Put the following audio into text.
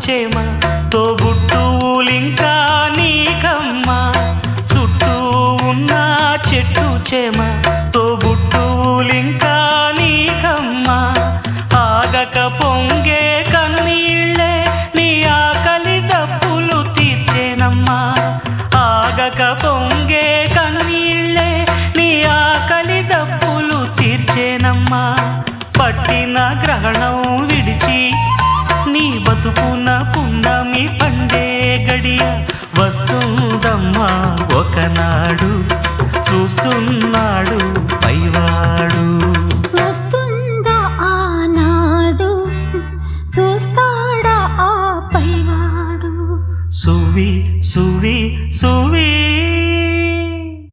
చేమ తోబుట్టువులింకా నీకమ్మా చుట్టూ ఉన్న చెట్టు చేమ తోబుట్టువులింకా నీకమ్మా ఆగక పొంగే కన్నీళ్ళే నీ ఆకలి దప్పులు తీర్చేనమ్మా ఆగక పొంగే కన్నీళ్ళే నీ ఆకలి దప్పులు తీర్చేనమ్మా పట్టిన గ్రహణం విడిచి నీ బతుకున పున్నమి పండే గడియ వస్తుందమ్మా ఒకనాడు